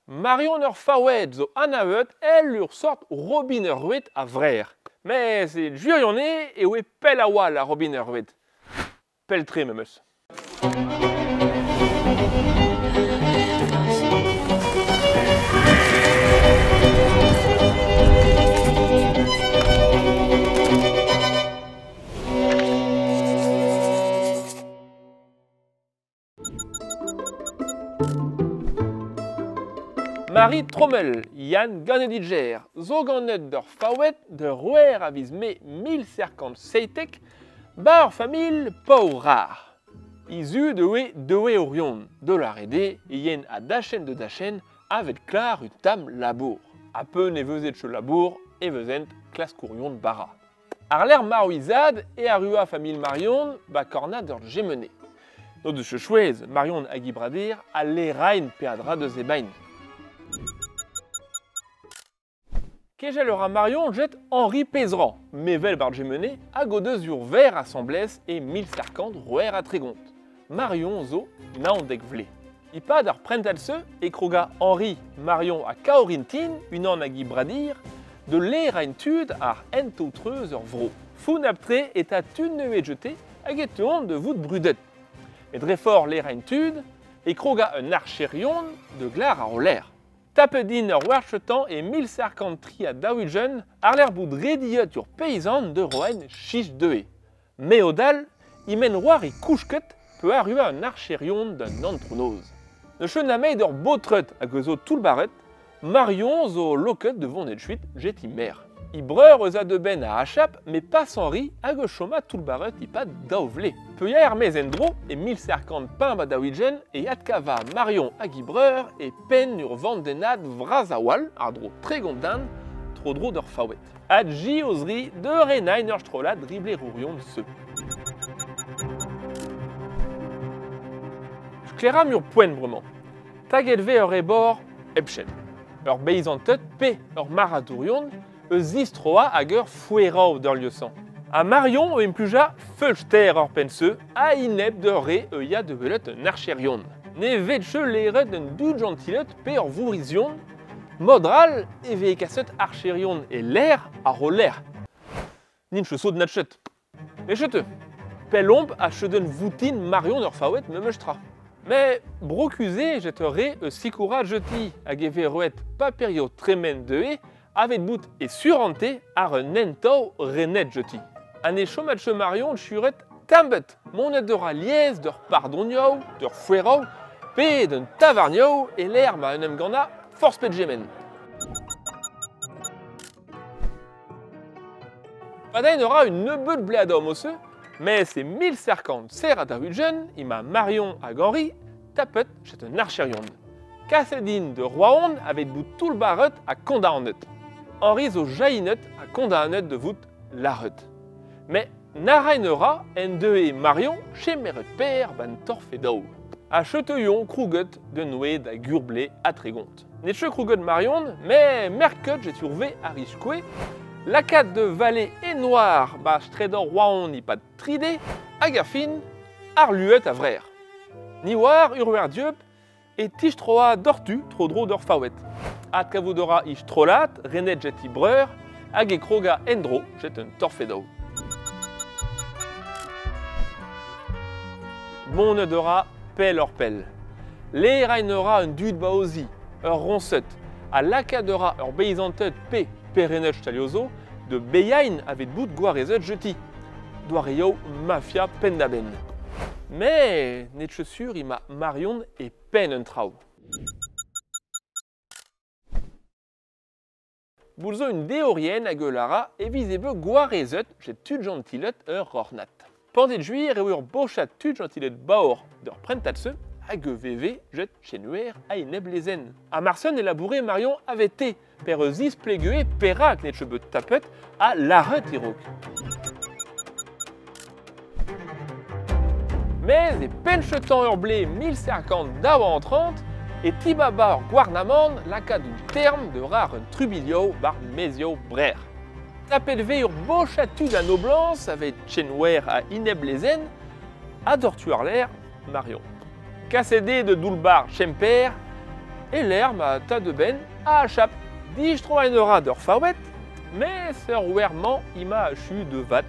Marion ur faouet zo anavet el ur sort robin ur ruet a vrer. Mais c'est jurionné et oe pel a wal a robin ur ruet. Pel tre memeus. Marie Trommel, Yann Ganediger, zo ganet d'ur faouet de rouer a viz me 1057 bar famille pau rar. Izu de we orion, de la rede, yen a dachen de dachen avet klar u tam labour. A peu ne veuzet che labour e veuzent klas kourion de bara. Ar l'air marouizad e a rua famille Marion ba korna d'ur gemené. No de che chouez, Marion a gibradir a l'erain peadra de zebain. Kejel ur Marion jet Henri Pézeran, mevel bar gemené a godeus ur ver a Samblès e 1050 rouer a Trégont. Marion zo naondek vle. Ipad ar prental se e kroga Henri Marion a Kaorintin, unan a gibradir, de l'erain tud ar entoutreuz ur vro. Foun aptre et a tud neuet jeté hag et teon de vout brudet. Et dre fort l'erain tud e kroga un archerion de glar ar l'air. Tapedin ur warchetan e 1053 a daouijen ar l'air bout rediot ur paysan de roain chich deue. Me o dal, imen roar e kouchket peut arriver un archerion d'un antrounoz. Ne chenameid ur botret hag zo tout baret, Marion zo loket devant net chuit jet imer. I breur eus a de ben a achap, mais pas Henri hag choma tout baret ipad daouvle. Peuia er mezen dro e 1050 pain ba daouijen e atkava Marion hag i breur e pen ur vandenad vraz a wal, ar dro tregondan, tro dro d'ur faouet. Adji ozri de renain ur strola drible rourion de se. Skleram ur poen bremañ. Tag elve ur ebor ebchen. Ur beizantet pe ur maradourion eus istroa hag ur fouerao d'ur lieusan. A Marion eum pluja feulster ur pense a ineb de re ya de velet un archerion. Ne vetche leret un dud gentilet pe ur vourizion, modral e ve kaset archerion e l'air a ro l'air. Ninche saut natchet. E chete, pelomp a cheden voutin Marion ur faouet memestra. Mais brocusé jetterait sikoura jeti hag eve roet paperio tremen de e avet bout e surante ar un entao renet jeti. An e chomatche Marion churet tambet monet d'eura liez d'ur pardonio, d'ur fouerao, pe d'un tavarnio e l'air ma un emgana force pet gemen. Padain aura une nebeut de blé d'homme osseux, mais c'est 1050 ser a daouijen, ima Marion hag Henri, tapet chet un archerion. Kassedin de Roaon avet bout tout le baret a kondanet. Henri zo jaïnet a kondanet de vout laret. Mais narainera en de e Marion chez meret père ban torfedao. A cheteuillon krouget de noé da gurblé a Trégont. Netche krouget Marion, mais merket jet urvé a richkoué, lakat de vallée et noir ba stredor Roaon ni pas tridé, a gafin, ar luet a vrer. Ni war urwer dieup et tichtroa dortu tro dro d'ur faouet. At kavoudora ich trolat, renet jet i breur, hag e kroga endro jet un torfedao. Monet deura pel ur pel. Le rainera un dud baozi, ur ronset, a lakadera ur beizantet pe perenet taliozo, de beyain avet bout gwarezet jeti. Doareo mafia pendaben. Mais netche sur ima Marion e pen un trao. Boulzo une déorienne hag lara e vizebe gwarezet jet tud gentilet ur rornat. Pandet juir e ur bochat tud gentilet baor d'ur prentat se hag veve jet chenuer a ineb lezen. A Marson e labouré Marion avete per eus is plegue perak netche beut tapet a laret irok. Mais e penchetan ur blé 1050 daou en 30 et tibaba ur gwarnamant laka d'un terme de rar un trubilio bar mezio brer. Tapet ve ur bochatud a noblance avet chenwer a ineb lezen a dortu ar l'air Marion. Kassédé de doulbar chemper et l'herbe à tas de ben à chap. Dis je trouve un aura d'or fawet, mais sœur werman ima chu de vat,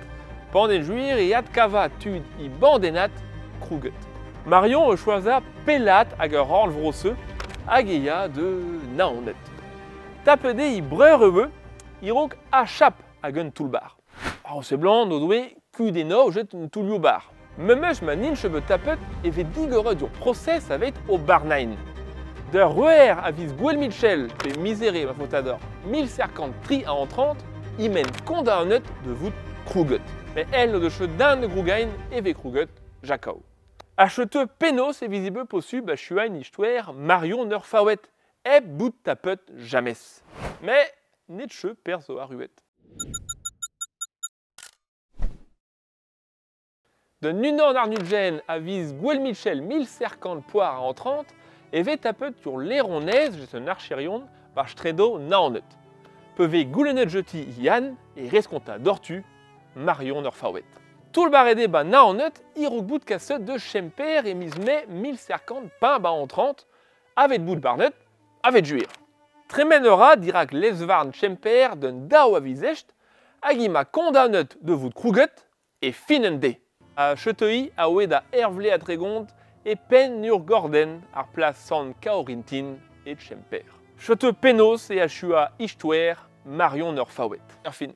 pendant juir et ad kava tud i bandenat kruget. Marion choisa pelat hag ur ranl vrosseux, hag eia de naonet. Tapede i breur i rok a chap hag un toulbar. C'est blanc, no doe, kudeno jet un toulio bar. Memeus ma ninche be tapet evet digore dur process avec au barnain. De ruer a vis Gwel Mitchell pe miséré ma fotador 1050 tri à en 30, i men condamnet de vout kruget. Mais elle no de che d'un de Grugain eve kruget Jacau. Acheteux penos et visible possible à chuain histoire Marion neur fawet, eb bout tapet jamais. Mais netche perso a ruet. De Nunan Arnulgen avise Gwel Mitchell 1050 poires en 30 et vet tapet sur l'Héronnaise, j'ai un archérion, par Stredo naonet. Peve goulenet jeti Yann et resconta d'ortu Marion Norfawet. Tout le barédé ba naonet, i rouk bout de cassette de Chemper et mismet 1050 pain ba en 30, avec bout de barnet, avec juir. Tremenera dirac lesvarn Chemper d'un dao avisecht, agima condamnet de vous de kruget et finende. A chetei a oe da hervle a tregont et pen nur gorden ar place san kaorintin et Chemper. Chete penos et a chua histoire Marion Norfawet. Fin.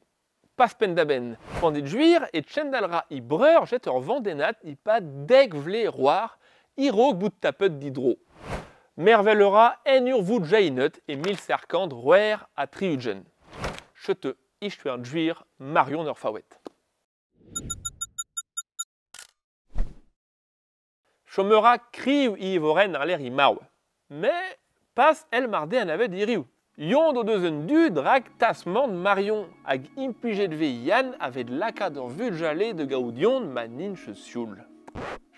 Pas pen d'aben. Pendit juir et tchendalra i breur jet ur vandenat i pa deg vle roar i rog bout tapet d'hydro. Mervelera en ur vout jainet et 1050 roer a triugen. Chete histoire juir Marion Norfawet. Chomera kriou i voren ar l'air i maou. Mais pas el marde an avet i riou. Yond o deus un du drag tasman Marion hag impujet ve Yann avet laka d'ur vujale de gaoudion ma ninche sioul.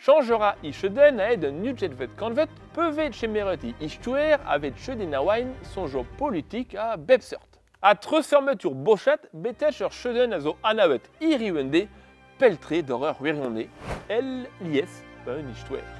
Changera i cheden a ed un nudjet vet kanvet pevet chemeret i histoire avet chedinawain son job politique a bepsert. A treussermet ur bochat betet ur cheden a zo anavet i riouende peltre d'horreur wirionne, el lies un histoire.